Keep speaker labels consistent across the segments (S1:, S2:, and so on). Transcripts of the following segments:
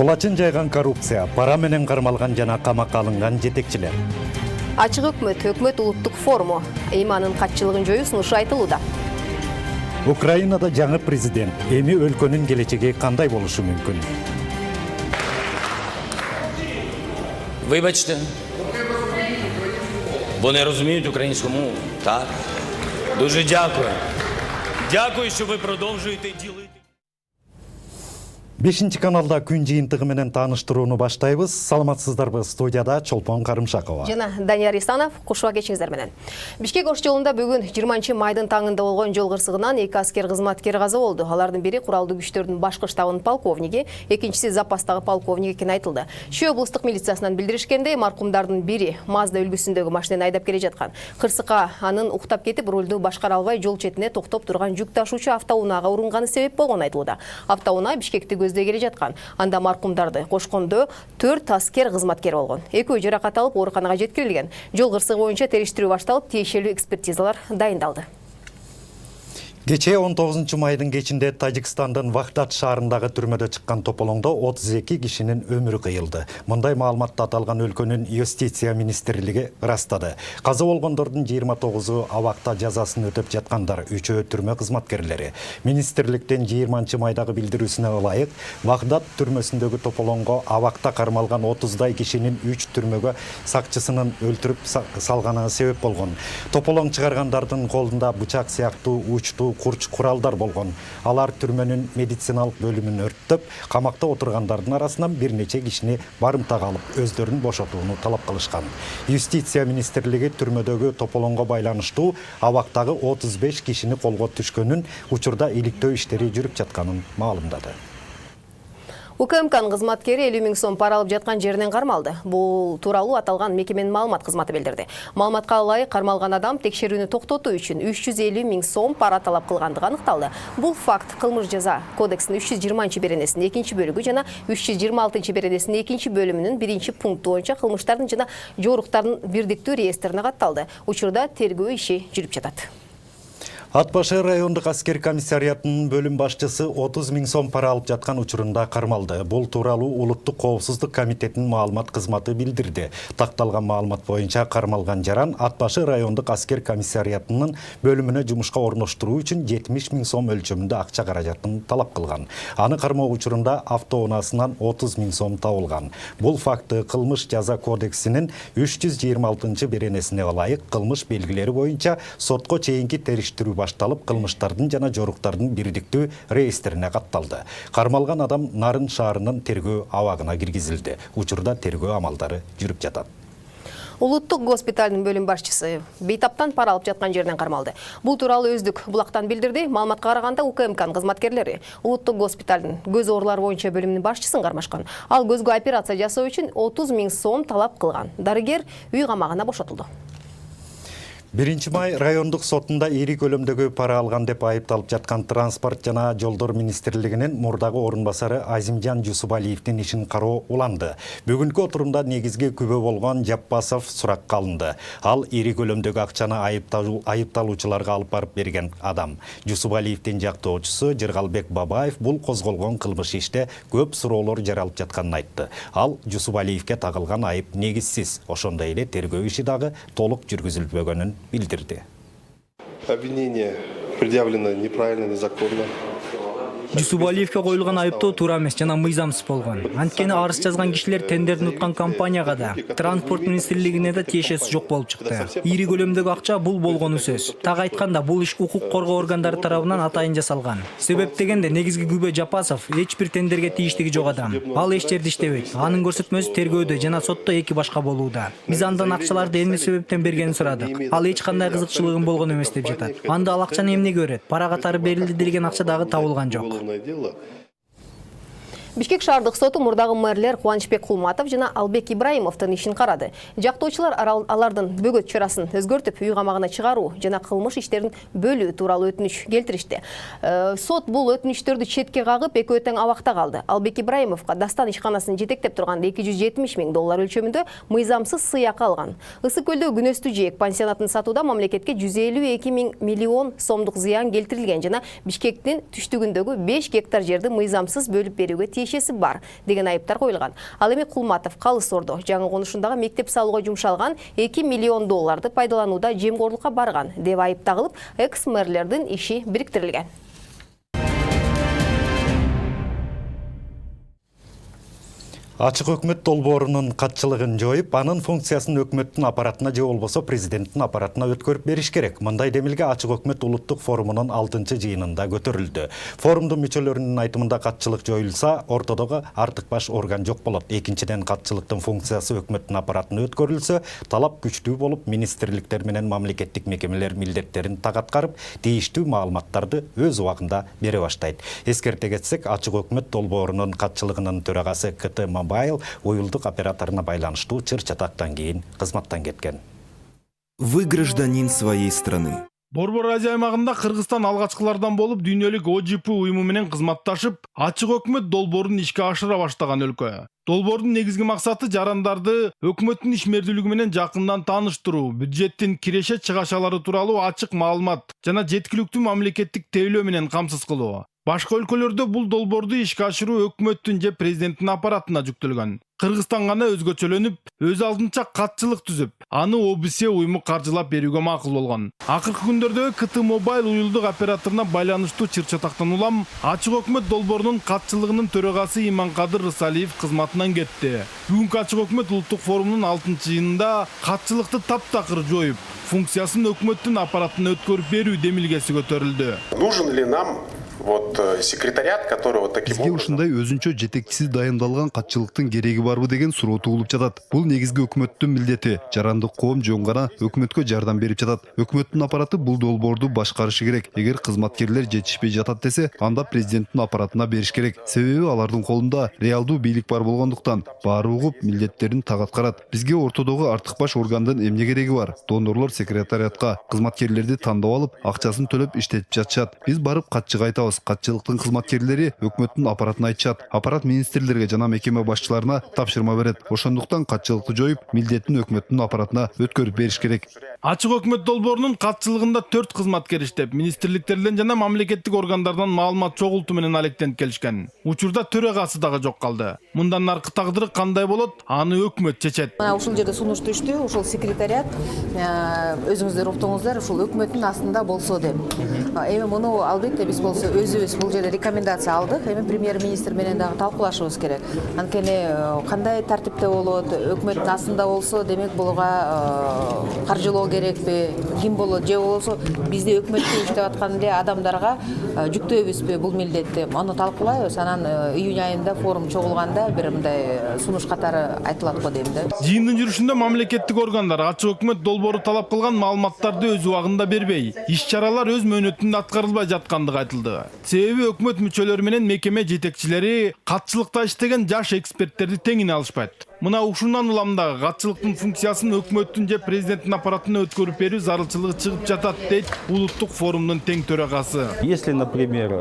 S1: Кулачын жайган коррупция, пара менен кармалган жана камакка алынган жетекчилер.
S2: Ачык өкмөт улуттук форуму Эйманын катчылыгын жоюу сунушу айтылууда.
S1: Украинада жаңы президент, эми өлкөнүн келечеги кандай болушу мүмкүн?
S3: Вибачте, бо не розуміють українську мову. Так. Дуже дякую. Дякую, що ви продовжуєте ділити.
S1: 5 каналда күн жыйынтыгы менен тааныштырууну баштайбыз. Саламатсыздарбы, студияда Чолпон Карымшакова.
S2: Жана Данияр Исанов, кушуа кечиңиздер менен. Бишкек Ош жолунда бүгүн 20 майдын таңында болгон жол кырсыгынан 2 аскер кызматкер каза болду. Алардын бири куралдуу күчтөрдүн башкы штабынын полковниги, экинчиси запастагы полковник экени айтылды. Чүй облустук милициясынан билдиришкендей, маркумдардын бири Мазда үлгүсүндөгү машинаны айдап келе жаткан. Кырсыкка анын уктап кетип, рулду башкара албай жол четине токтоп турган жүк ташуучу автоунаага урунганы себеп болгон айтылууда. Автоунаа Бишкекти келе жаткан. Анда маркумдарды кошкондо 4 аскер кызматкер болгон. Экөө жаракат алып ооруканага жеткирилген. Жол кырсыгы боюнча териштирүү башталып, тиешелүү экспертизалар дайындалды.
S1: Кечээ 19 майдын кечинде Тажикстандын Вахдат шаарындагы түрмөдө чыккан тополоңдо 32 кишинин өмүрү кыйылды. Мындай маалыматты аталган өлкөнүн юстиция министрлиги ырастады. Каза болгондордун 29-у абакта жазасын өтөп жаткандар, 3-өө түрмө кызматкерлери. Министрликтен 20 майдагы билдирүүсүнө ылайык, Вахдат түрмөсүндөгү тополоңго абакта кармалган 30дай кишинин 3 түрмөгө сакчысынын өлтүрүп салганы себеп болгон. Тополоң чыгаргандардын колунда бычак сыяктуу учтуу курч куралдар болгон. Алар түрмөнүн медициналык бөлүмүн өрттөп, камакта отургандардын арасынан бир нече кишини барымтага алып, өздөрүн бошотууну талап кылышкан. Юстиция министрлиги түрмөдөгү тополоңго байланыштуу абактагы 35 кишини колго түшкөнүн, учурда иликтөө иштери жүрүп жатканын маалымдады.
S2: УКМКнын кызматкери 50 000 сом пара алып жаткан жеринен кармалды. Бул тууралуу аталган мекеменин маалымат кызматы билдирди. Маалыматка ылайык кармалган адам текшерүүнү токтотуу үчүн 350 000 сом пара талап кылгандыгы аныкталды. Бул факт кылмыш жаза кодексинин 320-беренесинин 2-бөлүгү жана 326-беренесинин 2-бөлүмүнүн 1-пункту боюнча кылмыштардын жана жоруктардын бирдиктүү реестрине катталды. Учурда тергөө иши жүрүп жатат.
S1: Атбашы райондук аскер комиссариятынын бөлүм башчысы 30 000 сом пара алып жаткан учурунда кармалды. Бул тууралуу Улуттук коопсуздук комитетинин маалымат кызматы билдирди. Такталган маалымат боюнча кармалган жаран Атбашы райондук аскер комиссариятынын бөлүмүнө жумушка орноштуруу үчүн 70 000 сом өлчөмүндө акча каражатын талап кылган. Аны кармоо учурунда автоунаасынан 30 000 сом табылган. Бул факты кылмыш жаза кодексинин 326-беренесине ылайык кылмыш белгилери боюнча сотко чейинки териштирүү башталып, кылмыштардын жана жоруктардын бирдиктүү реестрине катталды. Кармалган адам Нарын шаарынын тергөө абагына киргизилди. Учурда тергөө амалдары жүрүп жатат.
S2: Улуттук госпиталдын бөлүм башчысы бейтаптан пара алып жаткан жеринен кармалды. Бул тууралуу Өздүк булактан билдирди. Маалыматка караганда УКМКнын кызматкерлери Улуттук госпиталдын көз оорулары боюнча бөлүмүнүн башчысын кармашкан. Ал көзгө операция жасоо үчүн 30 000 сом талап кылган. Дарыгер үй камагына бошотулду.
S1: 1 май райондук сотунда ири көлөмдөгү пара алган деп айыпталып жаткан транспорт жана жолдор министрлигинин мурдагы орун басары Азимжан Жусупалиевдин ишин кароо уланды. Бүгүнкү отурумда негизги күбө болгон Жаппасов суракка алынды. Ал ири көлөмдөгү акчаны айыпталуучуларга алып барып берген адам. Жусупалиевдин жактоочусу Жыргалбек Бабаев бул козголгон кылмыш иште көп суроолор жаралып жатканын айтты. Ал Жусупалиевге тагылган айып негизсиз, ошондой эле тергөө иши дагы толук жүргүзүлбөгөнүн билдирди.
S4: Обвинение предъявлено неправильно, незаконно.
S5: Жусупалиевке коюлган айыптоо туура эмес жана мыйзамсыз болгон. Анткени арыз жазган кишилер тендердин уткан компанияга да, транспорт министрлигине да тиешеси жок болуп чыкты. Ири көлөмдөгү акча бул болгону сөз. Так айтканда, бул иш укук коргоо органдары тарабынан атайын жасалган. Себеп дегенде негизги күбө Жапасов эч бир тендерге тийиштиги жок адам. Ал эч жерде иштебейт. Анын көрсөтмөсү тергөөдө жана сотто эки башка болууда. Биз андан акчаларды эмне себептен бергенин сурадык. Ал эч кандай кызыкчылыгым болгон эмес деп жатат. Анда ал акчаны эмнеге берет? Пара катары берилди деген акча дагы табылган жок.
S4: Дело.
S2: Бишкек шаардык соту мурдагы мэрлер Кубанычбек Кулматов жана Албек Ибраимовдун ишин карады. Жактоочулар алардын бөгөт чарасын өзгөртүп, үй камагына чыгаруу жана кылмыш иштерин бөлүү тууралуу өтүнүч келтиришти. Сот бул өтүнүчтөрдү четке кагып, экөө тең абакта калды. Албек Ибраимовго Дастан ишканасын жетектеп турган $270 000 өлчөмүндө мыйзамсыз сыйакы алган. Ысык көлдө Күнөстүү жээк пансионатын сатууда мамлекетке 152 миллион сомдук зыян келтирилген жана Бишкектин түштүгүндөгү 5 гектар жерди мыйзамсыз бөлүп берүүгө тиешеси бар деген айыптар коюлган. Ал эми Кулматов Калыс Ордо жаңы конушундагы мектеп салууга жумшалган 2 миллион долларды пайдаланууда жемгорлукка барган деп айып тагылып, экс-мэрлердин иши бириктирилген.
S1: Ачык өкмөт долбоорунун катчылыгын жоюп, анын функциясын өкмөттүн аппаратына же болбосо президенттин аппаратына өткөрүп бериш керек. Мындай демилге Ачык өкмөт улуттук форумунун 6-чы жыйынында көтөрүлдү. Форумдун мүчөлөрүнүн айтымында катчылык жоюлса, ортодогу артык баш орган жок болот. Экинчиден, катчылыктын функциясы өкмөттүн аппаратына өткөрүлсө, талап күчтүү болуп, министрликтер менен мамлекеттик мекемелер милдеттерин так аткарып, тийиштүү маалыматтарды өз убагында бере баштайт. Эскерте кетсек, Ачык өкмөт долбоорунун катчылыгынын төрагасы КТ уюлдук операторуна байланыштуу чыр-чатактан кийин кызматтан кеткен.
S6: Вы гражданин своей страны.
S7: Борбор Азия аймагында Кыргызстан алгачкылардан болуп, дүйнөлүк ОЖП уюму менен кызматташып, Ачык өкмөт долбоорун ишке ашыра баштаган өлкө. Долбоордун негизги максаты жарандарды өкмөттүн ишмердүүлүгү менен жакындан тааныштыруу, бюджеттин киреше чыгашалары тууралуу ачык маалымат жана жеткиликтүү мамлекеттик тейлөө менен камсыз кылуу. Башка өлкөлөрдө бул долбоорду ишке ашыруу өкмөттүн же президенттин аппаратына жүктөлгөн. Кыргызстан гана өзгөчөлөнүп, өз алдынча катчылык түзүп, аны ОБСЕ уюму каржылап берүүгө макул болгон. Акыркы күндөрдө КТ Мобайл уюлдук операторуна байланыштуу чыр-чатактан улам Ачык өкмөт долбоорунун катчылыгынын төрагасы Иманкадыр Рысалиев кызматынан кетти. Бүгүнкү Ачык өкмөт улуттук форумунун 6-чы жыйынында катчылыкты таптакыр жоюп, функциясын өкмөттүн аппаратына өткөрүп берүү демилгеси көтөрүлдү.
S8: Нужен ли нам секретариат, который таким
S9: образом... Бизге ушундай өзүнчө жетекчиси дайындалган катчылыктын кереги барбы деген суроо туулуп жатат. Бул негизги өкмөттүн милдети. Жарандык коом жөн гана өкмөткө жардам берип жатат. Өкмөттүн аппараты бул долбоорду башкарышы керек. Эгер кызматкерлер жетишпей жатат десе, анда президенттин аппаратына бериш керек. Себеби алардын колунда реалдуу бийлик бар болгондуктан баары угуп милдеттерин так аткарат. Бизге ортодогу артык баш органдын эмне кереги бар? Донорлор секретариатка кызматкерлерди тандап алып, акчасын төлөп иштетип жатышат. Биз барып катчыга айтабыз. Катчылыктын кызматкерлери өкмөттүн аппаратына айтышат. Аппарат министрлерге жана мекеме башчыларына тапшырма берет. Ошондуктан катчылыкты жоюп, милдеттин өкмөттүн аппаратына өткөрүп бериш керек.
S7: Ачык өкмөт долбоорунун катчылыгында 4 кызматкер иштеп, министрликтерден жана мамлекеттик органдардан маалымат чогултуу менен алектенип келишкен. Учурда төрагасы дагы жок калды. Мындан аркы тагдыры кандай болот, аны өкмөт чечет.
S10: Мына ушул жерде сунуш түштү, ушул секретариат өзүңүздөр уктуңуздар, ушул өкмөттүн астында болсо деп. Эми муну албетте биз болсо өзүбүз бул жерде рекомендация алдык. Эми премьер-министр менен дагы талкуулашыбыз керек. Анткени кандай тартипте болот, өкмөттүн астында болсо, демек буга каржылоо керекпи, ким болот, же болсо бизде өкмөттө иштеп аткан эле адамдарга жүктөйбүзбү бул милдетти. Аны талкуулайбыз. Анан июнь айында форум чогулганда бир мындай сунуш катары айтылат го дейм да.
S7: Жыйындын жүрүшүндө мамлекеттик органдар Ачык өкмөт долбоору талап кылган маалыматтарды өз убагында бербей, иш-чаралар өз мөөнөтүндө аткарылбай жаткандыгы айтылды. Себеби өкмөт мүчөлөрү менен мекеме жетекчилери катчылыкта иштеген жаш эксперттерди теңине алышпайт. Мына ушундан улам дагы катчылыктын функциясын өкмөттүн же президенттин аппаратына өткөрүп берүү зарылчылыгы чыгып жатат дейт улуттук форумдун тең төрагасы.
S9: Если, например,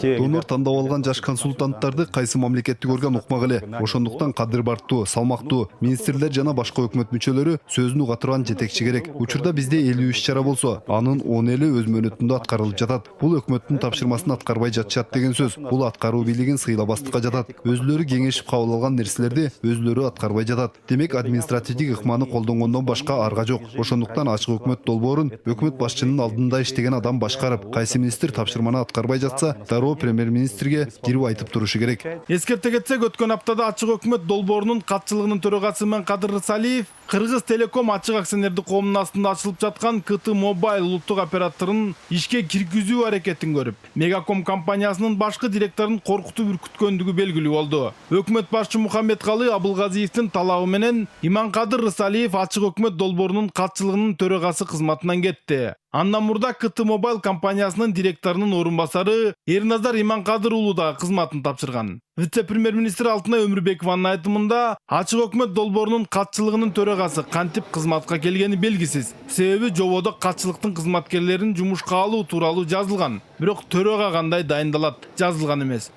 S9: донор тандап алган жаш консультанттарды кайсы мамлекеттик орган укмак эле. Ошондуктан кадыр бартуу, салмактуу министрлер жана башка өкмөт мүчөлөрү сөзүн уга турган жетекчи керек. Учурда бизде 50 иш-чара болсо, анын 10 эли өз мөөнөтүндө аткарылып жатат. Бул өкмөттүн тапшырмасын аткарбай жатышат деген сөз. Бул аткаруу бийлигин сыйлабастыкка жатат. Өзүлөрү кеңешип кабыл алган нерселерди өзүлөрү аткарбай жатат. Демек административдик ыкманы колдонгондон башка арга жок. Ошондуктан Ачык өкмөт долбоорун өкмөт башчынын алдында иштеген адам башкарып, кайсы министр тапшырманы аткарбай жатса, дароо премьер-министрге кирип айтып турушу керек.
S7: Эскерте кетсек, өткөн аптада Ачык өкмөт долбоорунун катчылыгынын төрагасы Иманкадыр Рысалиев Кыргыз Телеком ачык акционердик коомунун астында ачылып жаткан КТ Мобайл улуттук операторун ишке киргизүү аракетин көрүп, Мегаком компаниясынын башкы директорун коркутуп үркүткөндүгү белгилүү болду. Өкмөт башчы Мухаммедкалы Абылгазиевдин талабы менен Иманкадыр Рысалиев Ачык өкмөт долбоорунун катчылыгынын төрагасы кызматынан кетти. Андан мурда КТ Мобайл компаниясынын директорунун орун басары Эрназар Иманкадыр уулу да кызматын тапшырган. Вице-премьер-министр Алтынай Өмүрбекованын айтымында Ачык өкмөт долбоорунун катчылыгынын төрагасы кантип кызматка келгени белгисиз. Себеби жободо катчылыктын кызматкерлерин жумушка алуу тууралуу жазылган, бирок төрага кандай дайындалат жазылган эмес.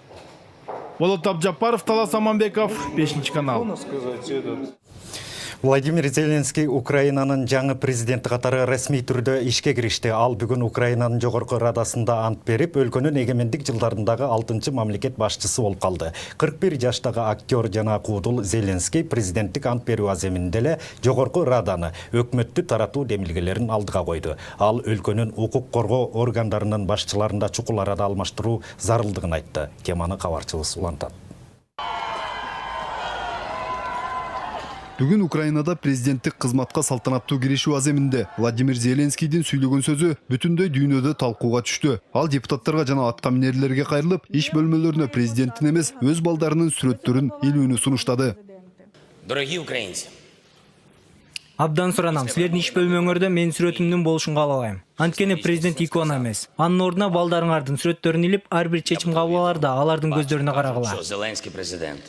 S7: Болот Абжапаров, Талас Аманбеков, 5 канал.
S1: Владимир Зеленский Украинанын жаңы президенти катары расмий түрдө ишке киришти. Ал бүгүн Украинанын жогорку радасында ант берип, өлкөнүн эгемендик жылдарындагы 6-чы мамлекет башчысы болуп калды. 41 жаштагы актер жана куудул Зеленский президенттик ант берүү аземинде эле жогорку раданы өкмөттү таратуу демилгелерин алдыга койду. Ал өлкөнүн укук коргоо органдарынын башчыларында чукул арада алмаштыруу зарылдыгын айтты. Теманы кабарчыбыз улантат.
S9: Бүгін Украинада президенттік қызматқа салтанаттуу киришүү аземинде Владимир Зеленскийдин сүйлөгөн сөзү бүтүндөй дүйнөдө талкууга түштү. Ал депутаттарга жана атка минерлерге кайрылып, иш бөлмөлөрүнө президенттин эмес, өз балдарынын сүрөттөрүн илүүнү сунуштады.
S3: Дорогие украинцы,
S5: Абдан суранам, силердин иш бөлмөңөрдө менин сүрөтүмдүн болушун каалабайм. Анткени президент икона эмес. Анын ордуна балдарыңардын сүрөттөрүн илип, ар бир чечим кабыл аларда алардын көздөрүнө карагыла.
S3: что Зеленский президент.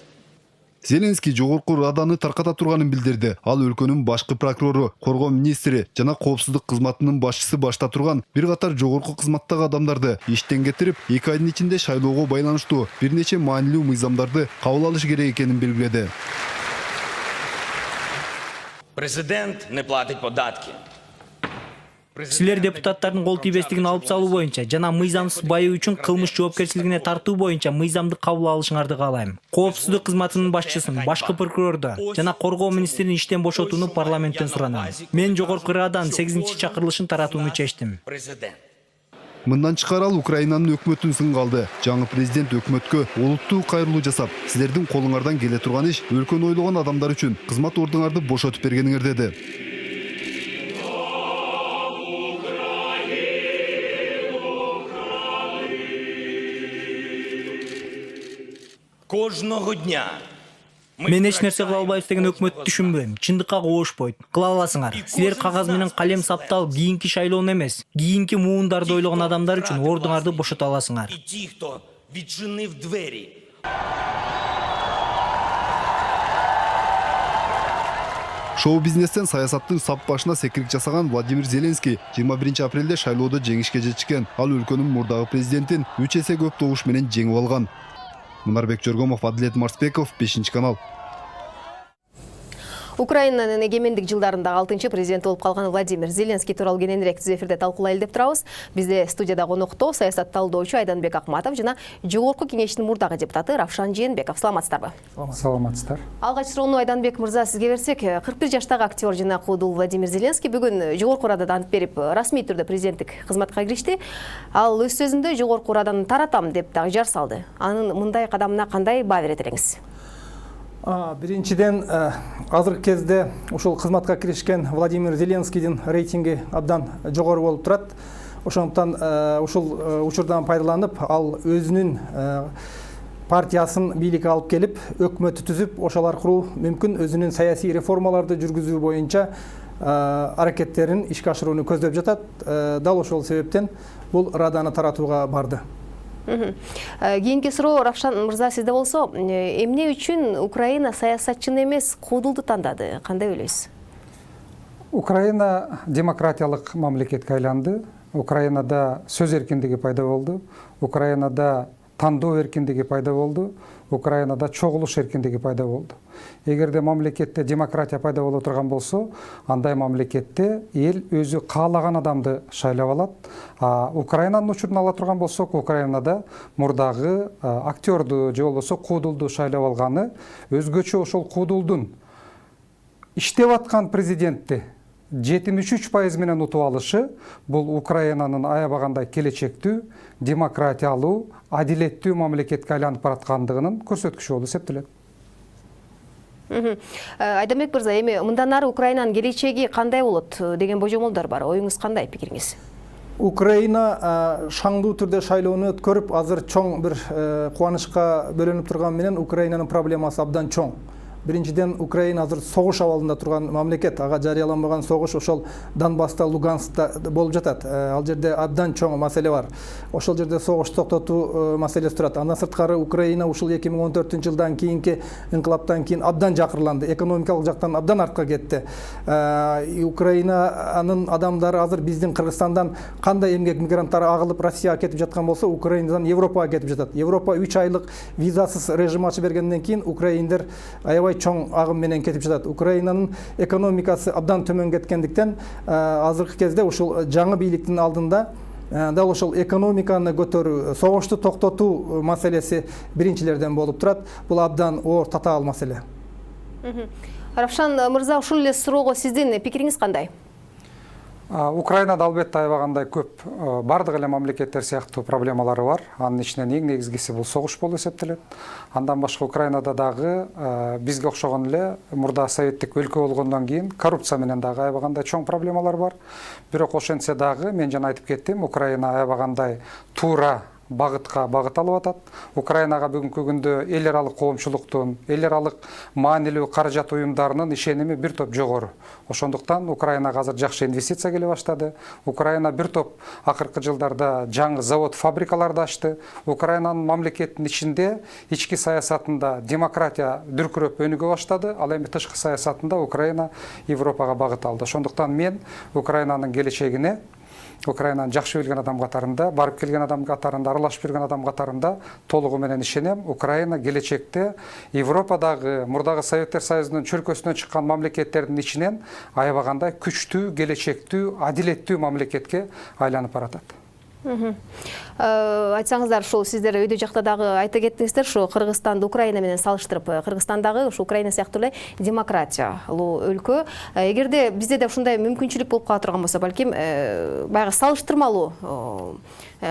S9: Зеленский жогорку раданы тарката турганын билдирди. Ал өлкөнүн башкы прокурору, коргоо министри жана коопсуздук кызматынын башчысы башта турган бир катар жогорку кызматтагы адамдарды иштен кетирип, 2 айдын ичинде шайлоого байланыштуу бир нече маанилүү мыйзамдарды кабыл алыш керек экенин белгиледи.
S3: Президент не платит податки.
S5: Силер депутаттардын кол тийбестигин алып салуу боюнча жана мыйзамсыз байуу үчүн кылмыш жоопкерчилигине тартуу боюнча мыйзамды кабыл алышыңарды каалайм. Коопсуздук кызматынын башчысын, башкы прокурорду жана коргоо министрин иштен бошотууну парламенттен суранам. Мен жогорку раданын 8-чакырылышын таратууну чечтим.
S9: Мындан чыкар ал Украинанын өкмөтүн сынга алды. Жаңы президент өкмөткө олуттуу кайрылуу жасап, силердин колуңардан келе турган иш өлкөнү ойлогон адамдар үчүн кызмат ордуңарды бошотуп бергениңер деди.
S3: Кожного дня.
S5: Мен эч нерсе кыла албайбыз деген өкмөттү түшүнбөйм. Чындыкка коошпойт. Кыла аласыңар. Силер кагаз менен калем сапталып, кийинки шайлоону эмес, кийинки муундарды ойлогон адамдар үчүн ордуңарды бошото аласыңар.
S3: И ті, хто відчинив двері.
S9: Шоу-бизнестен саясаттын сап башына секирик жасаган Владимир Зеленский 21 апрелде шайлоодо жеңишке жетишкен. Ал өлкөнүн мурдагы президентин 3 эсе көп добуш менен жеңип алган. Мунарбек Жоргомов, Адлет Марсбеков, 5 канал.
S2: Украинанын эгемендик жылдарындагы 6-чы президент болуп калган Владимир Зеленский тууралуу кененирээк түз эфирде талкуулайлы деп турабыз. Бизде студияда конокто саясат талдоочу Айданбек Акматов жана жогорку кеңештин мурдагы депутаты Равшан Жээнбеков. Саламатсыздарбы?
S11: Биринчиден, азыркы кезде ушул кызматка киришкен Владимир Зеленскийдин рейтинги абдан жогору болуп турат. Ошондуктан ушул учурдан пайдаланып, ал өзүнүн партиясын бийликке алып келип, өкмөт түзүп, ошол аркылуу мүмкүн өзүнүн саясий реформаларды жүргүзүү боюнча аракеттерин ишке ашырууну көздөп жатат. Дал ошол себептен бул раданы таратууга барды.
S2: Кийинки суроо Равшан мырза сизде болсо, эмне үчүн Украина саясатчыны эмес, куудулду тандады? Кандай ойлойсуз?
S12: Украина демократиялык мамлекетке айланды. Украинада сөз эркиндиги пайда болду. Украинада тандоо эркиндиги пайда болду. Украинада чогулуш эркиндиги пайда болду. Эгерде мамлекетте демократия пайда боло турган болсо, андай мамлекетте эл өзү каалаган адамды шайлап алат. Украинанын учурун ала турган болсок, Украинада мурдагы актерду же болбосо куудулду шайлап алганы өзгөчө ошол куудулдун иштеп аткан президентти 73% менен утуп алышы бул Украинанын аябагандай келечектүү, демократиялуу, адилеттүү мамлекетке айланып бараткандыгынын көрсөткүчү болуп эсептелет.
S2: Айданбек мырза, эми мындан ары Украинанын келечеги кандай болот деген божомолдор бар. Оюңуз кандай, пикириңиз?
S11: Украина шаңдуу түрдө шайлоону өткөрүп, азыр чоң бир кубанычка бөлөнүп турган менен Украинанын проблемасы абдан чоң. Биринчиден, Украина азыр согуш абалында турган мамлекет, ага жарыяланбаган согуш ошол Донбасста, Луганскта болуп жатат. Ал жерде абдан чоң маселе бар. Ошол жерде согуш токтотуу маселеси турат. Андан сырткары Украина ушул 2014-жылдан кийинки инкылаптан кийин абдан жакырланды. Экономикалык жактан абдан артка кетти. Украинанын адамдары азыр биздин Кыргызстандан кандай эмгек мигранттары агылып Россияга кетип жаткан болсо, Украинадан Европага кетип жатат. Европа 3 айлык визасыз режим ачып бергенден кийин украиндер аябай чоң агым менен кетип жатат. Украинанын экономикасы абдан төмөн кеткендиктен азыркы кезде ушул жаңы бийликтин алдында дал ошол экономиканы көтөрүү, согушту токтотуу маселеси биринчилерден болуп турат. Бул абдан оор татаал маселе.
S2: Равшан мырза, ушул эле суроого сиздин пикириңиз кандай?
S12: Украинада албетте аябагандай көп бардык эле мамлекеттер сыяктуу проблемалары бар. Анын ичинен эң негизгиси бул согуш болуп эсептелет. Андан башка Украинада дагы бизге окшогон эле мурда советтик өлкө болгондон кийин коррупция менен дагы аябагандай чоң проблемалар бар. Бирок ошентсе дагы мен жана айтып кеттим, Украина аябагандай туура багытка багыт алып атат. Украинага бүгүнкү күндө эл аралык коомчулуктун, эл аралык маанилүү каражат уюмдарынын ишеними бир топ жогору. Ошондуктан Украинага азыр жакшы инвестиция келе баштады. Украина бир топ акыркы жылдарда жаңы завод, фабрикаларды ачты. Украинанын мамлекеттин ичинде ички саясатында демократия дүркүрөп өнүгө баштады. Ал эми тышкы саясатында Украина Европага багыт алды. Ошондуктан мен Украинанын келечегине, Украинаны жакшы билген адам катарында, барып келген адам катарында, аралашып жүргөн адам катарында толугу менен ишенем. Украина келечекте Европадагы, мурдагы Советтер Союзунун чөлкөсүнөн чыккан мамлекеттердин ичинен аябагандай күчтүү, келечектүү, адилеттүү мамлекетке айланып баратат.
S2: Айтсаңыздар, ушул сиздер өйдө жакта дагы айта кеттиңиздер, ушу Кыргызстанды Украина менен салыштырып, Кыргызстандагы ушу Украина сыяктуу эле демократиялуу өлкө. Эгерде бизде да ушундай мүмкүнчүлүк болуп кала турган болсо, балким баягы салыштырмалуу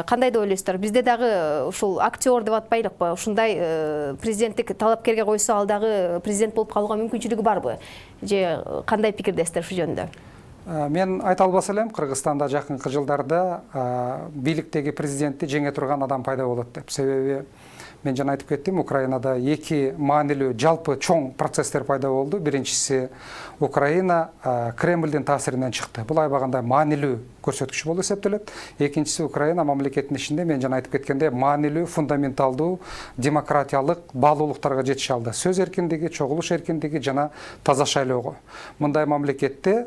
S2: кандай деп ойлойсуздар? Бизде дагы ушул актер деп атпайлыкпы? Ушундай президенттик талапкерге койсо, ал дагы президент болуп калууга мүмкүнчүлүгү барбы? Же кандай пикирдесиздер ушул жөнүндө?
S12: Мен айта албас элем, Кыргызстанда жакынкы жылдарда бийликтеги президентти жеңе турган адам пайда болот деп. Себеби мен жана айтып кеттим, Украинада эки маанилүү жалпы чоң процесстер пайда болду. Биринчиси, Украина Кремлдин таасиринен чыкты. Бул аябагандай маанилүү көрсөткүч болуп эсептелет. Экинчиси, Украина мамлекеттин ичинде мен жана айтып кеткенде маанилүү, фундаменталдуу демократиялык баалуулуктарга жетише алды. Сөз эркиндиги, чогулуш эркиндиги жана таза шайлоого. Мындай мамлекетте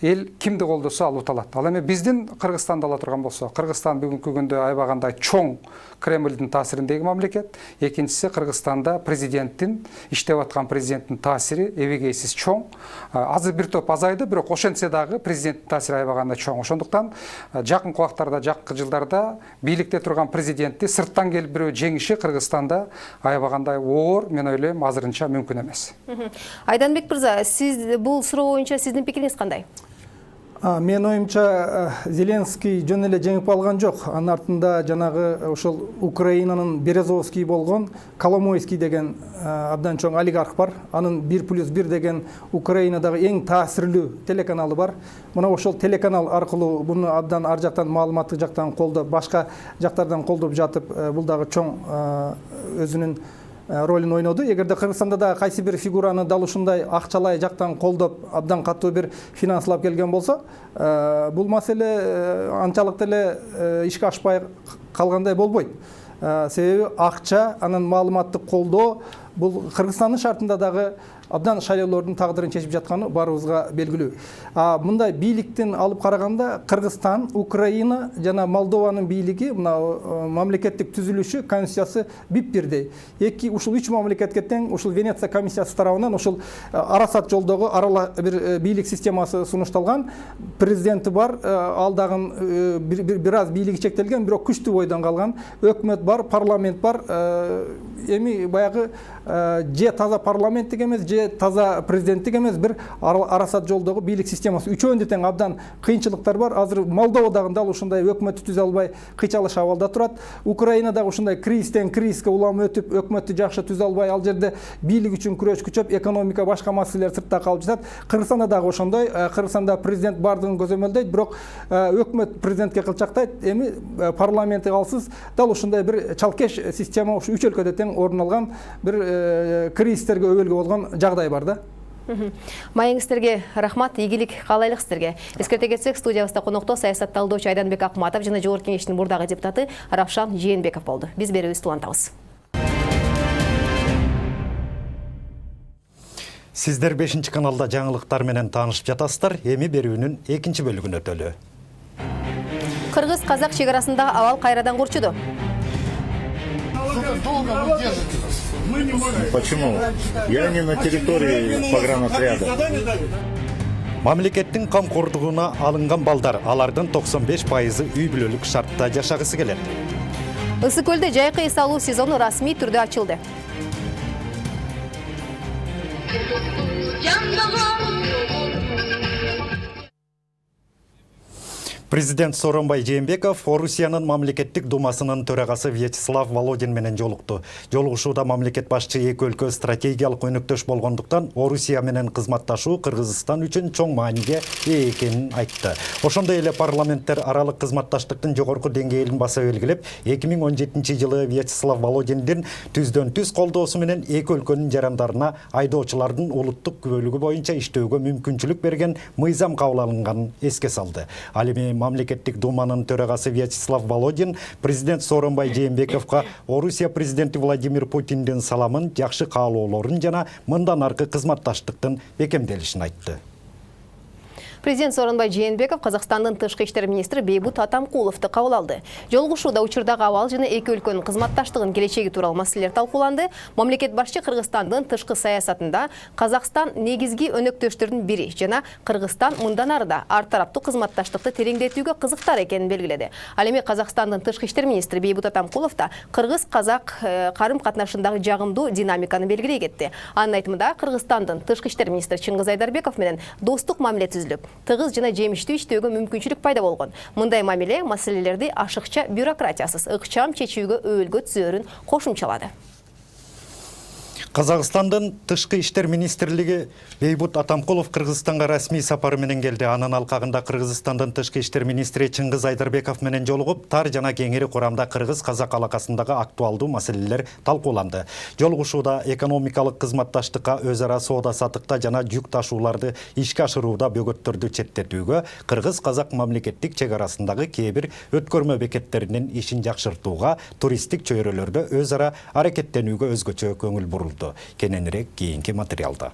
S12: эл кимди колдосо ал уталат. Ал эми биздин Кыргызстанда ала турган болсо, Кыргызстан бүгүнкү күндө аябагандай чоң Кремлдин таасириндеги мамлекет. Экинчиси, Кыргызстанда президенттин, иштеп аткан президенттин таасири эбегейсиз чоң. Азыр бир топ азайды, бирок ошентсе дагы президенттин таасири аябагандай чоң. Ошондуктан жакынкы убактарда, жакынкы жылдарда бийликте турган президентти сырттан келип бирөө жеңиши Кыргызстанда аябагандай оор, мен ойлойм, азырынча мүмкүн эмес.
S2: Айданбек мырза, сиз бул суроо боюнча сиздин пикириңиз кандай?
S11: Мен оюмча Зеленский жөн эле жеңип алган жок. Анын артында жанагы ошол Украинанын Березовский болгон Коломойский деген абдан чоң олигарх бар. Анын 1+1 деген Украинадагы эң таасирлүү телеканалы бар. Мына ошол телеканал аркылуу буну абдан ар жактан маалыматтык жактан колдоп, башка жактардан колдоп жатып, бул дагы чоң өзүнүн ролун ойноду. Эгерде Кыргызстанда да кайсы бир фигураны дал ушундай акчалай жактан колдоп, абдан катуу бир финансылап келген болсо, бул маселе анчалык деле ишке ашпай калгандай болбойт. Себеби акча, анан маалыматтык колдоо бул Кыргызстандын шартында дагы абдан шайлоолордун тагдырын чечип жатканы баарыбызга белгилүү. Мындай бийликтин алып караганда Кыргызстан, Украина жана Молдованын бийлиги, мына мамлекеттик түзүлүшү, конституциясы бип-бирдей. Ушул 3 мамлекетке тең ушул Венеция комиссиясы тарабынан ушул арасат жолдогу арала бир бийлик системасы сунушталган. Президенти бар, ал дагы бир аз бийлиги чектелген, бирок күчтүү бойдон калган. Өкмөт бар, парламент бар. Эми баягы же таза парламенттик эмес, же таза президенттик эмес, бир арасат жолдогу бийлик системасы. Үчөөндө тең абдан кыйынчылыктар бар. Азыр Молдовадагы дал ушундай өкмөттү түзө албай кыйчалыш абалда турат. Украинадагы ушундай кризистен кризиске улам өтүп, өкмөттү жакшы түзө албай, ал жерде бийлик үчүн күрөш күчөп, экономика, башка маселелер сыртта калып жатат. Кыргызстанда дагы ошондой. Кыргызстанда президент бардыгын көзөмөлдөйт, бирок өкмөт президентке кылчактайт. Эми парламенти калсыз, дал ушундай бир чалкеш система ушу 3 өлкөдө тең орун алган, бир кризистерге өбөлгө болгон жагдай бар да.
S2: Майыңыздерге рахмат, ийгилик каалайлык сиздерге. Эскерте кетсек, студиябызда конокто саясат талдоочу Айданбек Акматов жана Жогорку Кеңештин мурдагы депутаты Равшан Жээнбеков болду. Биз берүүбүздү улантабыз.
S1: Сиздер 5-чи каналда жаңылыктар менен таанышып жатасыздар. Эми берүүнүн 2-чи бөлүгүнө өтөлү.
S2: Кыргыз-казак чек арасында абал кайрадан курчуду.
S13: Почему? Я не на территории погранотряда.
S1: Мамлекеттин камкордугуна алынган балдар, алардын 95% үй бүлөлүк шартта жашагысы келет.
S2: Ысык көлдө жайкы эс алуу сезону расмий түрдө ачылды.
S1: Президент Сооронбай Жээнбеков Орусиянын мамлекеттик думасынын төрагасы Вячеслав Володин менен жолукту. Жолугушууда мамлекет башчы эки өлкө стратегиялык өнөктөш болгондуктан Орусия менен кызматташуу Кыргызстан үчүн чоң мааниге ээ экенин айтты. Ошондой эле парламенттер аралык кызматташтыктын жогорку деңгээлин баса белгилеп, 2017-жылы Вячеслав Володиндин түздөн-түз колдоосу менен эки өлкөнүн жарандарына айдоочулардын улуттук бөлүгү боюнча иштөөгө мүмкүнчүлүк берген мыйзам кабыл алынганын эске салды. Ал эми Мамлекеттик думанын төрагасы Вячеслав Володин президент Сооронбай Жээнбековго Орусия президенти Владимир Путиндин саламын, жакшы каалоолорун жана мындан аркы кызматташтыктын бекемделишин айтты.
S2: Президент Сооронбай Жээнбеков Казакстандын тышкы иштер министри Бейбут Атамкуловду кабыл алды. Жолугушууда учурдагы абал жана эки өлкөнүн кызматташтыгынын келечеги тууралуу маселелер талкууланды. Мамлекет башчы Кыргызстандын тышкы саясатында Казакстан негизги өнөктөштөрдүн бири жана Кыргызстан мындан арыда ар тараптуу кызматташтыкты тереңдетүүгө кызыктар экенин белгиледи. Ал эми Казакстандын тышкы иштер министри Бейбут Атамкулов да кыргыз-казак карым-катнашындагы жагымдуу динамиканы белгилей кетти. Анын айтымында Кыргызстандын тышкы иштер министри Чыңгыз Айдарбеков менен достук мамиле түзүлүп, тыгыз жана жемиштүү иштөөгө мүмкүнчүлүк пайда болгон. Мындай мамиле маселелерди ашыкча бюрократиясыз ыкчам чечүүгө өөлгө түзөөрүн кошумчалады.
S1: Казакстандын тышкы иштер министрлиги Бейбут Атамкулов Кыргызстанга расмий сапары менен келди. Анын алкагында Кыргызстандын тышкы иштер министри Чыңгыз Айдарбеков менен жолугуп, тар жана кеңири курамда кыргыз-казак алакасындагы актуалдуу маселелер талкууланды. Жолугушууда экономикалык кызматташтыкка, өз ара соода сатыкта жана жүк ташууларды ишке ашырууда бөгөттөрдү четтетүүгө, кыргыз-казак мамлекеттик чек арасындагы кээ бир өткөрмө бекеттеринин ишин жакшыртууга, туристтик чөйрөлөрдө өз ара аракеттенүүгө өзгөчө көңүл бурулду. Кененирээк кийинки материалда.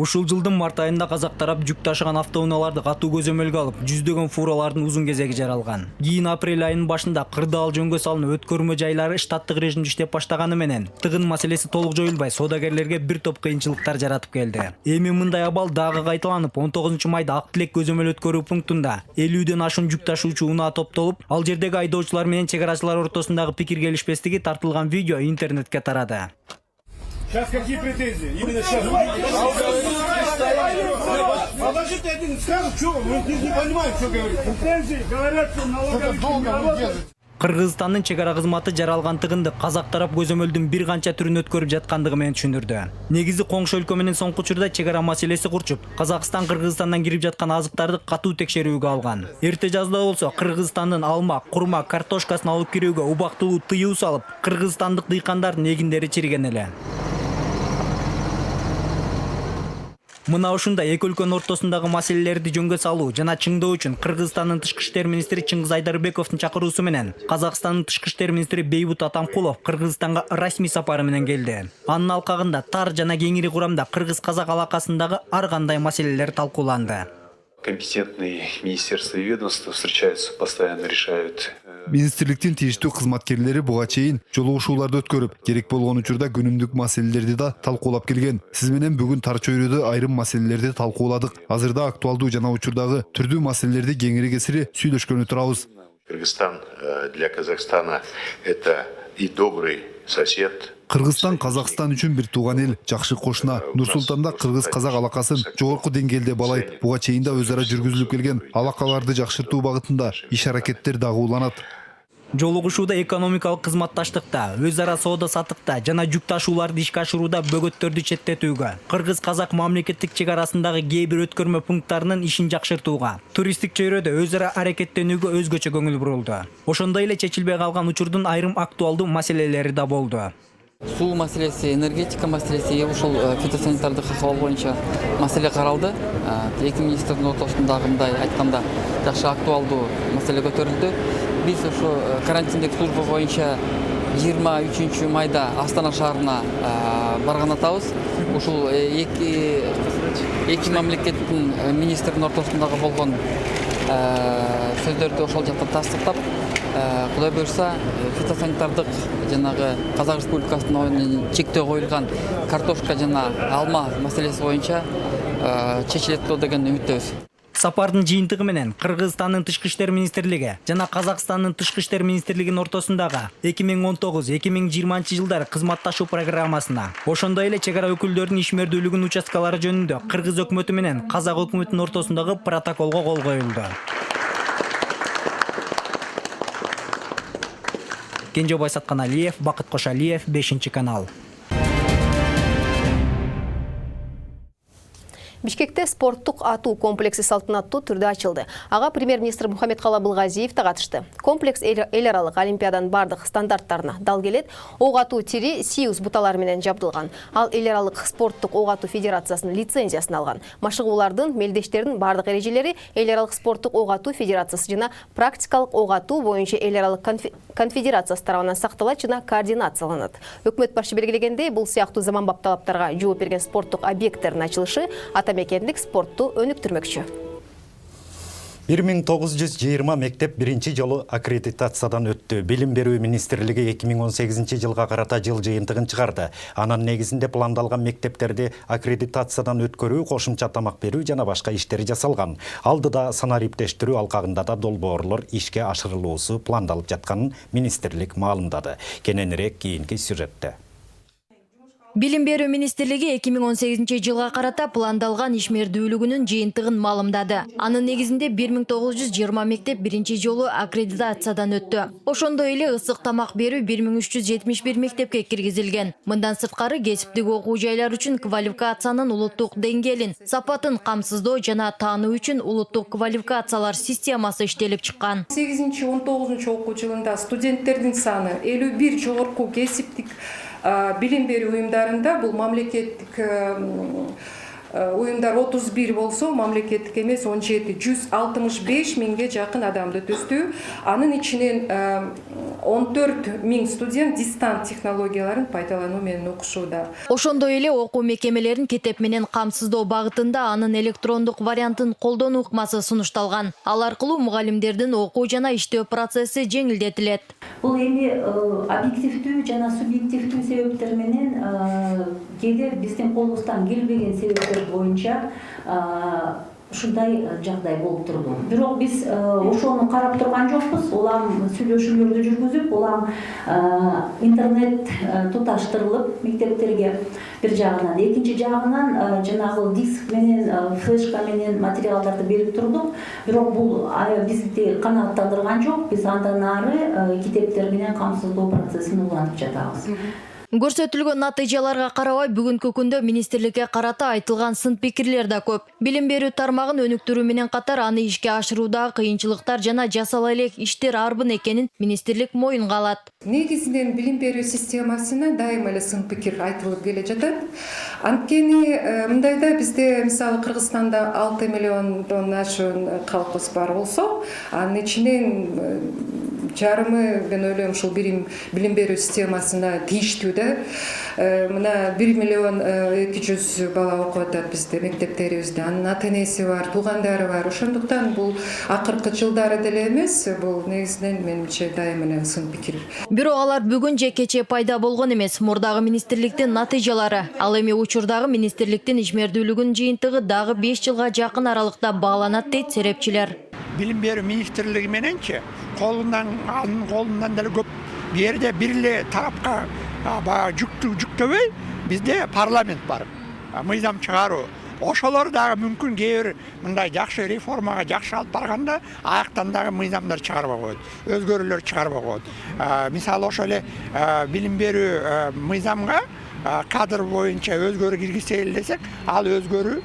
S5: Ушул жылдын март айында казак тарап жүк ташыган автоунааларды катуу көзөмөлгө алып, жүздөгөн фуралардын узун кезеги жаралган. Кийин апрель айынын башында кырдаал жөнгө салынып, өткөрмө жайлары штаттык режимде иштеп баштаганы менен тыгын маселеси толук жоюлбай, соодагерлерге бир топ кыйынчылыктар жаратып келди. Эми мындай абал дагы кайталанып, 19-майда Ак Тилек көзөмөл өткөрүү пунктунда 50ден ашуун жүк ташуучу унаа топтолуп, ал жердеги айдоочулар менен чек арачылар ортосундагы пикир келишпестиги тартылган видео интернетке тарады.
S14: Сейчас какие претензии? Именно сейчас. Подождите, один скажет, что вы не понимаете, что говорит. Претензии говорят, что налоговик.
S5: Кыргызстандын чек ара кызматы жаралган тыгынды казак тарап көзөмөлдүн бир канча түрүн өткөрүп жаткандыгы менен түшүндүрдү. Негизи коңшу өлкө менен соңку учурда чек ара маселеси курчуп, Казакстан Кыргызстандан кирип жаткан азыктарды катуу текшерүүгө алган. Эрте жазда болсо Кыргызстандын алма, курма, картошкасын алып кирүүгө убактылуу тыюу салып, кыргызстандык дыйкандардын эгиндери чириген эле. Мына ушундай эки өлкөнүн ортосундагы маселелерди жөнгө салуу жана чыңдоо үчүн Кыргызстандын тышкы иштер министри Чыңгыз Айдарбековдун чакыруусу менен Казакстандын тышкы иштер министри Бейбут Атамкулов Кыргызстанга расмий сапары менен келди. Анын алкагында тар жана кеңири курамда кыргыз-казак алакасындагы ар кандай маселелер талкууланды.
S15: Компетентные министерства и ведомства встречаются, постоянно решают.
S9: Министрликтин тийиштүү кызматкерлери буга чейин жолугушууларды өткөрүп, керек болгон учурда күнүмдүк маселелерди да талкуулап келген. Сиз менен бүгүн тар чөйрөдө айрым маселелерди талкууладык. Азырда актуалдуу жана учурдагы түрдүү маселелерди кеңири кесири сүйлөшкөнү турабыз.
S15: Кыргызстан для Казахстана это и добрый сосед.
S9: Кыргызстан Казакстан үчүн бир тууган эл, жакшы кошуна. Нур-Султанда кыргыз-казак алакасын жогорку деңгээлде балайт. Буга чейин да өз ара жүргүзүлүп келген алакаларды жакшыртуу багытында иш-аракеттер дагы уланат.
S5: Жолугушууда экономикалык кызматташтыкта, өз ара соода сатыкта жана жүк ташууларды ишке ашырууда бөгөттөрдү четтетүүгө, кыргыз-казак мамлекеттик чек арасындагы кээ бир өткөрмө пункттарынын ишин жакшыртууга, туристтик чөйрөдө өз ара аракеттенүүгө өзгөчө көңүл бурулду. Ошондой эле чечилбей калган учурдун айрым актуалдуу маселелери да болду.
S16: Суу маселеси, энергетика маселеси, ушул фитосанитардык акыбал боюнча маселе каралды. Эки министрдин ортосундагы мындай айтканда жакшы актуалдуу маселе көтөрүлдү. Биз ушу карантиндик служба боюнча 23 майда Астана шаарына барган атабыз. Ушул эки мамлекеттин министрдин ортосундагы болгон сөздөрдү ошол жактан тастыктап, Кудай буюрса, фитосанитардык жанагы Казак Республикасынын чектөө коюлган картошка жана алма маселеси боюнча чечилет деген үмүттөбүз.
S5: Сапардын жыйынтыгы менен Кыргызстандын Тышкы иштер министрлиги жана Казакстандын Тышкы иштер министрлигинин ортосундагы 2019-2020 жылдары кызматташуу программасына, ошондой эле чек ара өкүлдөрүнүн ишмердүүлүгүнүн участкалары жөнүндө Кыргыз өкмөтү менен Казак өкмөтүнүн ортосундагы протоколго кол коюлду. Кенжебай Сатканалиев, Бакыт Кошалиев, 5-канал.
S2: Бишкекте спорттук атуу комплекси салтанаттуу түрдө ачылды. Ага премьер-министр Мухаммедкалый Абылгазиев да катышты. Комплекс эл аралык олимпиаданын бардык стандарттарына дал келет. Ок атуу тири Сиус буталары менен жабдылган. Ал эл аралык спорттук ок атуу федерациясынын лицензиясын алган. Машыгуулардын, мелдештердин бардык эрежелери эл аралык спорттук ок атуу федерациясы жана практикалык ок атуу боюнча эл аралык конфедерациясы тарабынан сакталат жана координацияланат. Өкмөт башы белгилегендей, бул сыяктуу заманбап талаптарга жооп берген спорттук объекттердин ачылышы мекендик спортту өнүктүрмөкчү.
S1: 1920 мектеп биринчи жолу аккредитациядан өттү. Билим берүү министрлиги 2018 жылга карата жыл жыйынтыгын чыгарды. Анын негизинде пландалган мектептерди аккредитациядан өткөрүү, кошумча тамак берүү жана башка иштери жасалган. Алдыда санар иптештирүү алкагында да долбоорлор ишке ашырылуусу пландалып жатканын министрлик маалымдады. Кененирээк кийинки сюжетте.
S17: Билим берүү министрлиги 2018 жылга карата пландалган ишмердүүлүгүнүн жыйынтыгын маалымдады. Анын негизинде 1920 мектеп биринчи жолу аккредитациядан өттү. Ошондой эле ысык тамак берүү 1371 мектепке киргизилген. Мындан сырткары кесиптик окуу жайлар үчүн квалификациянын улуттук деңгээлин, сапатын камсыздоо жана таануу үчүн улуттук квалификациялар системасы иштелип чыккан.
S18: 8-19 окуу жылында студенттердин саны 51 жогорку кесиптик билим берүү уюмдарында бул мамлекеттик уюмдар 31 болсо, мамлекеттик эмес 17, 165 миңге жакын адамды түздү. Анын ичинен 14 миң студент дистант технологияларын пайдалануу менен окушууда.
S17: Ошондой эле окуу мекемелерин кетеп менен камсыздоо багытында анын электрондук вариантын колдонуу ыкмасы сунушталган. Ал аркылуу мугалимдердин окуу жана иштөө процесси жеңилдетилет.
S19: Бул эми объективдүү жана субъективдүү себептер менен кээде биздин колубуздан келбеген себептер боюнча ушундай жагдай болуп турду. Бирок биз ошону карап турган жокпуз. Улам сүйлөшүүлөрдү жүргүзүп, улам интернет туташтырылып мектептерге бир жагынан, экинчи жагынан жанагы диск менен, флешка менен материалдарды берип турдук. Бирок бул бизди канааттандырган жок. Биз андан ары китептер менен камсыздоо процессин улантып жатабыз.
S17: Көрсөтүлгөн натыйжаларга карабай бүгүнкү күндө министрликке карата айтылган сын пикирлер да көп. Билим берүү тармагын өнүктүрүү менен катар аны ишке ашыруудагы кыйынчылыктар жана жасала элек иштер арбын экенин министрлик моюнга алат.
S18: Негизинен билим берүү системасына дайыма эле сын пикир айтылып келе жатат. Анткени мындайда бизде мисалы Кыргызстанда 6 миллиондон ашуун калкыбыз бар болсо, анын ичинен жарымы мен ойлойм ушул билим берүү системасына тийиштүү да. Мына 1 миллион 200 бала окуп атат бизде мектептерибизде. Анын ата-энеси бар, туугандары бар. Ошондуктан бул акыркы жылдары деле эмес, бул негизинен менимче дайыма эле сын пикир.
S17: Бирок алар бүгүн же кече пайда болгон эмес. Мурдагы министрликтин натыйжалары. Ал эми учурдагы министрликтин ишмердүүлүгүнүн жыйынтыгы дагы 5 жылга жакын аралыкта бааланат дейт серепчилер.
S20: Билим берүү министрлиги мененчи анын колунан деле көп жерде бир эле тарапка жүктөбөй бизде парламент бар. Мыйзам чыгаруу. Ошолор дагы мүмкүн кээ бир мындай жакшы реформага жакшы алып барганда аяктан дагы мыйзамдар чыгарбай коет, өзгөрүүлөр чыгарбай коет. Мисалы ошо эле билим берүү мыйзамга кадр боюнча өзгөрүү киргизели десек, ал өзгөрүү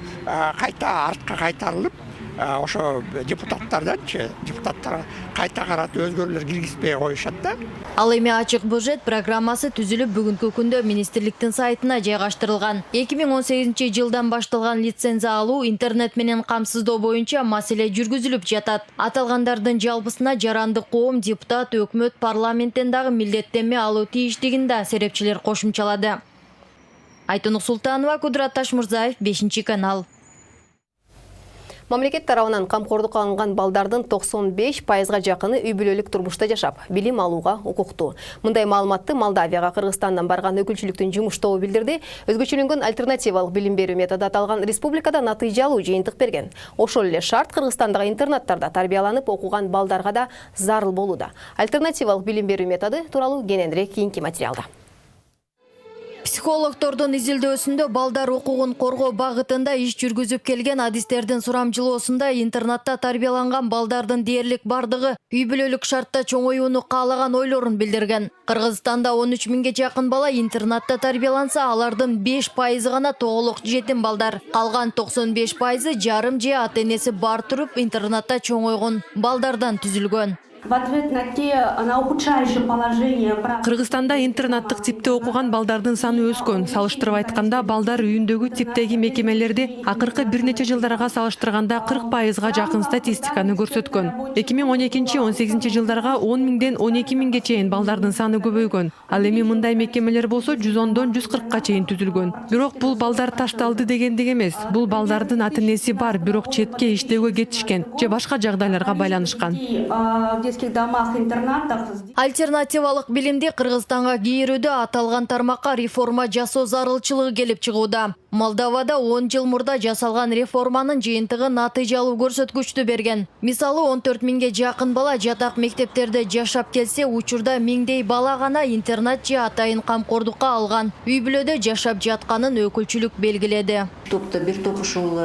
S20: кайта артка кайтарылып, ошо депутаттарданчы, депутаттар кайта карат өзгөрүүлөр киргизбей коюшат да.
S17: Ал эми ачык бюджет программасы түзүлүп бүгүнкү күндө министрликтин сайтына жайгаштырылган. 2018 жылдан башталган лицензия алуу, интернет менен камсыздоо боюнча маселе жүргүзүлүп жатат. Аталгандардын жалпысына жарандык коом, депутат, өкмөт, парламенттен дагы милдеттенме алуу тийиштигин да серепчилер кошумчалады. Айтонук Султанова, Кудурат Ташмурзаев, 5-канал.
S2: Мамлекет тарабынан камкордукка алынган балдардын 95%га жакыны үй бүлөлүк турмушта жашап, билим алууга укуктуу. Мындай маалыматты Молдавияга Кыргызстандан барган өкүлчүлүктүн жумуштоо билдирди. Өзгөчөлөнгөн альтернативалык билим берүү методу аталган республикада натыйжалуу жыйынтык берген. Ошол эле шарт Кыргызстандагы интернаттарда тарбияланып окуган балдарга да зарыл болууда. Альтернативалык билим берүү методу тууралуу кененирээк кийинки материалда.
S17: Психологтордун изилдөөсүндө балдар укугун коргоо багытында иш жүргүзүп келген адистердин сурамчылоосунда интернатта тарбияланган балдардын дээрлик бардыгы үй бүлөлүк шартта чоңоюуну каалаган ойлорун билдирген. Кыргызстанда 13 миңге жакын бала интернатта тарбияланса, алардын 5% гана тоголук жетим балдар. Калган 95% жарым же ата-энеси бар туруп интернатта чоңойгон балдардан түзүлгөн.
S21: В ответ на ухудшающее положение...
S22: Кыргызстанда интернаттык типте окуган балдардын саны өскөн. Салыштырып айтканда, балдар үйүндөгү типтеги мекемелерде акыркы бир нече жылдарга салыштырганда 40%га жакын статистиканы көрсөткөн. 2012-18 жылдарга 10 миңден 12 миңге чейин балдардын саны көбөйгөн. Ал эми мындай мекемелер болсо 110дон 140ка чейин түзүлгөн. Бирок бул балдар ташталды дегендик эмес. Бул балдардын ата-энеси бар, бирок четке иштөөгө кетишкен же башка жагдайларга байланышкан.
S17: Альтернативалык билимди Кыргызстанга кийирүүдө аталган тармакка реформа жасоо зарылчылыгы келип чыгууда. Молдовада 10 жыл мурда жасалган реформанын жыйынтыгы натыйжалуу көрсөткүчтү берген. Мисалы 14 миңге жакын бала жатак мектептерде жашап келсе, учурда миңдей бала гана интернат же атайын камкордукка алган үй бүлөдө жашап жатканын өкүлчүлүк белгиледи.
S23: Бир топ ушул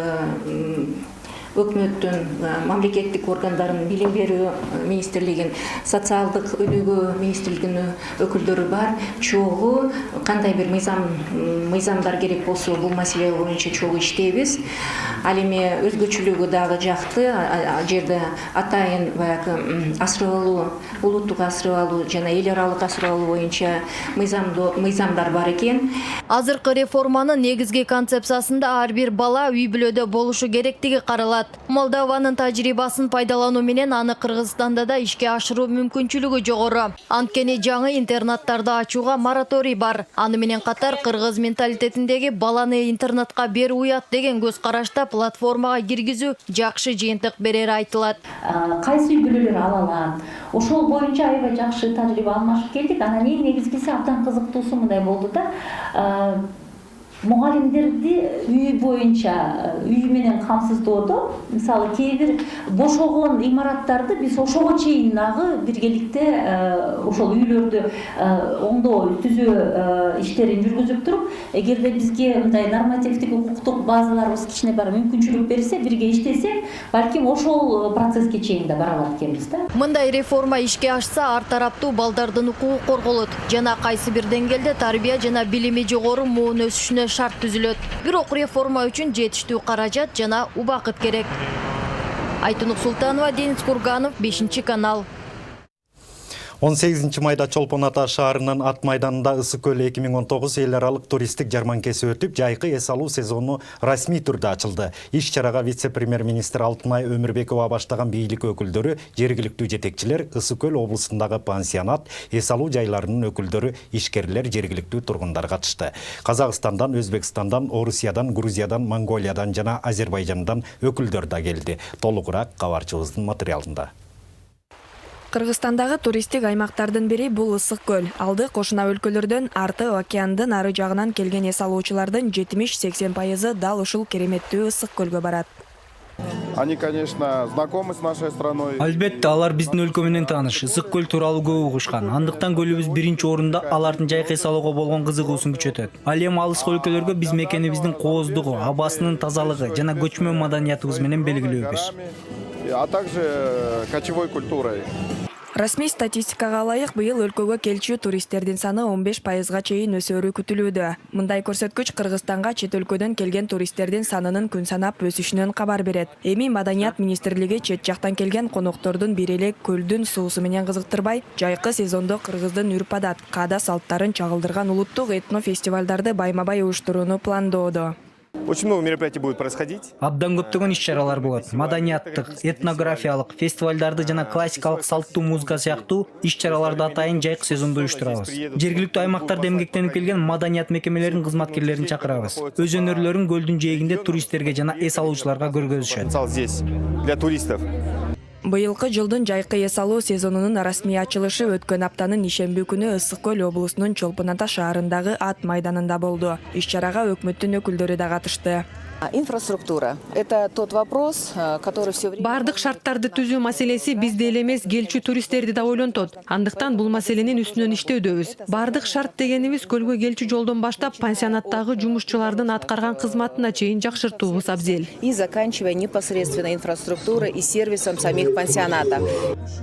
S23: өкмөттүн мамлекеттик органдарын билим берүү министрлигин, социалдык өнүгүү министрлигинин өкүлдөрү бар. Чогуу кандай бир мыйзамдар керек болсо бул маселе боюнча чогуу иштейбиз. Ал эми өзгөчөлүгү дагы жакты. Жерде атайын баягы асырап алуу, улуттук асырап алуу жана эл аралык асырап алуу боюнча мыйзамдар бар экен.
S17: Азыркы реформанын негизги концепциясында ар бир бала үй бүлөдө болушу керектиги каралат. Молдованын тажрыйбасын пайдалануу менен аны Кыргызстанда да ишке ашыруу мүмкүнчүлүгү жогору. Анткени жаңы интернаттарды ачууга мораторий бар. Аны менен катар кыргыз менталитетиндеги баланы интернатка берүү уят деген көз карашта платформага киргизүү жакшы жыйынтык берери айтылат.
S19: Кайсы үй бүлөлөр ала алат? Ошол боюнча аябай жакшы тажрыйба алмашып келдик. Анан эң негизгиси абдан кызыктуусу мындай болду да. Мугалимдерди үй боюнча үй менен камсыздоодо, мисалы кээ бир бошогон имараттарды биз ошого чейин дагы биргеликте ошол үйлөрдү оңдоо, түзөө иштерин жүргүзүп туруп, эгерде бизге мындай нормативдик укуктук базаларыбыз кичине бар мүмкүнчүлүк берсе, бирге иштесек, балким ошол процесске чейин да бара алат экенбиз да.
S17: Мындай реформа ишке ашса, ар тараптуу балдардын укугу корголот жана кайсы бир деңгээлде тарбия жана билими жогору муун өсүшүнө шарт түзүлөт. Бирок реформа үчүн жетиштүү каражат жана убакыт керек. Айтунук Султанова, Денис Курганов, 5-канал.
S1: 18 майда Чолпон Ата шаарынын ат майданында Ысык көл 2019 эл аралык туристтик жарманкеси өтүп, жайкы эс алуу сезону расмий түрдө ачылды. Иш-чарага вице-премьер-министр Алтынай Өмүрбекова баштаган бийлик өкүлдөрү, жергиликтүү жетекчилер, Ысык көл облусундагы пансионат, эс алуу жайларынын өкүлдөрү, ишкерлер, жергиликтүү тургундар катышты. Казакстандан, Өзбекстандан, Орусиядан, Грузиядан, Монголиядан жана Азербайжандан өкүлдөр да келди. Толугураак кабарчыбыздын материалында.
S24: Кыргызстандагы туристтик аймактардын бири бул Ысык көл. Алды кошуна өлкөлөрдөн, арты океандын ары жагынан келген эс алуучулардын 70-80% дал ушул кереметтүү Ысык көлгө барат.
S25: Они, конечно, знакомы с нашей страной.
S5: Албетте, алар биздин өлкө менен тааныш, Ысык көл тууралуу көп угушкан. Андыктан көлүбүз биринчи орунда алардын жайкы эс алууга болгон кызыгуусун күчөтөт. Ал эми алыскы өлкөлөргө биз мекенибиздин кооздугу, абасынын тазалыгы жана көчмө маданиятыбыз менен белгилөөбүз.
S25: А также кочевой культурой.
S24: Расмий статистикага ылайык, быйыл өлкөгө келчү туристтердин саны 15%га чейин өсөөрү күтүлүүдө. Мындай көрсөткүч Кыргызстанга чет өлкөдөн келген туристтердин санынын күн санап өсүшүнөн кабар берет. Эми Маданият министрлиги чет жактан келген коноктордун бир эле көлдүн суусу менен кызыктырбай, жайкы сезондо кыргыздын үрп-адат, каада салттарын чагылдырган улуттук этно фестивалдарды байма-бай уюштурууну пландоодо.
S4: Очень много мероприятий будет происходить.
S5: Абдан көптөгөн иш-чаралар болот. Маданияттык, этнографиялык, фестивалдарды жана классикалык салттуу музыка сыяктуу иш-чараларды атайын жайкы сезонду уюштурабыз. Жергиликтүү аймактарда эмгектенип келген маданият мекемелеринин кызматкерлерин чакырабыз. Өз өнөрлөрүн көлдүн жээгинде туристтерге жана эс алуучуларга көргөзүшөт.
S4: Здесь для туристов.
S24: Быйылкы жылдын жайкы эс алуу сезонунун расмий ачылышы өткөн аптанын ишемби күнү Ысык көл облусунун Чолпон Ата шаарындагы ат майданында болду. Иш-чарага өкмөттүн өкүлдөрү да катышты.
S6: Инфраструктура – это тот вопрос, который все время...
S22: Бардык шарттарды түзүү маселеси бизди эле эмес, келчү туристтерди да ойлонтот. Андыктан бул маселенин үстүнөн иштөөдөбүз. Бардык шарт дегенибиз көлгө келчү жолдон баштап пансионаттагы жумушчулардын аткарган кызматына чейин жакшыртуубуз абзел.
S6: И заканчивая непосредственно инфраструктурой и сервисом самих пансионатов.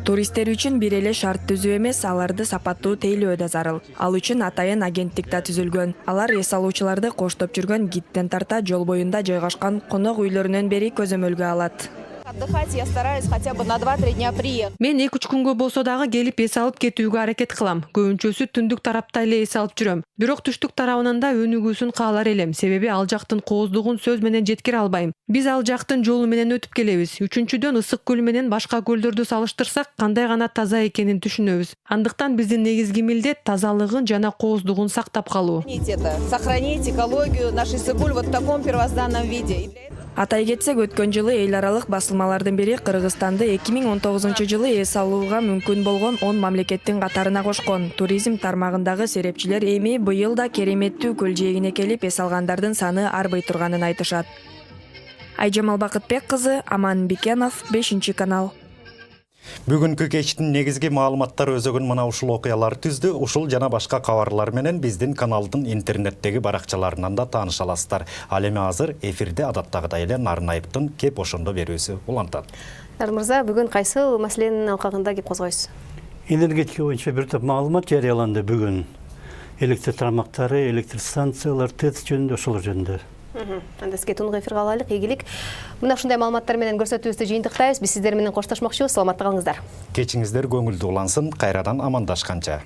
S24: Туристтер үчүн бир эле шарт түзүү эмес, аларды сапаттуу тейлөө да зарыл. Ал үчүн атайын агенттик да түзүлгөн. Алар эс алуучуларды коштоп жүргөн гидтен тарта жол боюнда жайгашкан конок үйлөрүнөн бери көзөмөлгө алат.
S6: Отдыхать я стараюсь хотя бы на 2-3 дня приехать.
S22: Мен 2-3 күнгө болсо дагы келип эс алып кетүүгө аракет кылам. Көбүнчөсү түндүк тарапта эле эс алып жүрөм. Бирок түштүк тарабынан да өнүгүүсүн каалар элем. Себеби ал жактын кооздугун сөз менен жеткире албайм. Биз ал жактын жолу менен өтүп келебиз. Үчүнчүдөн Ысык көл менен башка көлдөрдү салыштырсак, кандай гана таза экенин түшүнөбүз. Андыктан биздин негизги милдет тазалыгын жана кооздугун сактап калуу.
S6: Сохранить экологию нашей Ысык-көл вот в таком первозданном виде.
S24: Атай кетсек, өткөн жылы эл аралык басылмалардын бири Кыргызстанды 2019 жылы эс алууга мүмкүн болгон 10 мамлекеттин катарына кошкон. Туризм тармагындагы серепчилер эми быйыл да кереметтүү көл жээгине келип эс алгандардын саны арбый турганын айтышат. Айжамал Бакытбек кызы, Аман Бикенов, 5-канал.
S1: Бүгүнкү кечтин негизги маалыматтар өзөгүн мына ушул окуялар түздү. Ушул жана башка кабарлар менен биздин каналдын интернеттеги баракчаларынан да тааныша аласыздар. Ал эми азыр эфирде адаттагыдай эле Нарынайыптын кеп ошондо берүүсү улантат.
S2: Нарын мырза, бүгүн кайсы маселенин алкагында кеп козгойсуз?
S7: Энергетика боюнча бир топ маалымат жарыяланды бүгүн. Электр тармактары, электр станциялар, ТЭЦ жөнүндө, ошолор жөнүндө.
S2: Андаске тунук эфир калайлык, ийгилик. Мына ушундай маалыматтар менен көрсөтүүбүздү жыйынтыктайбыз. Биз сиздер менен коштошмокчубуз. Саламатта калыңыздар.
S1: Кечиңиздер көңүлдүү улансын, кайрадан амандашканча.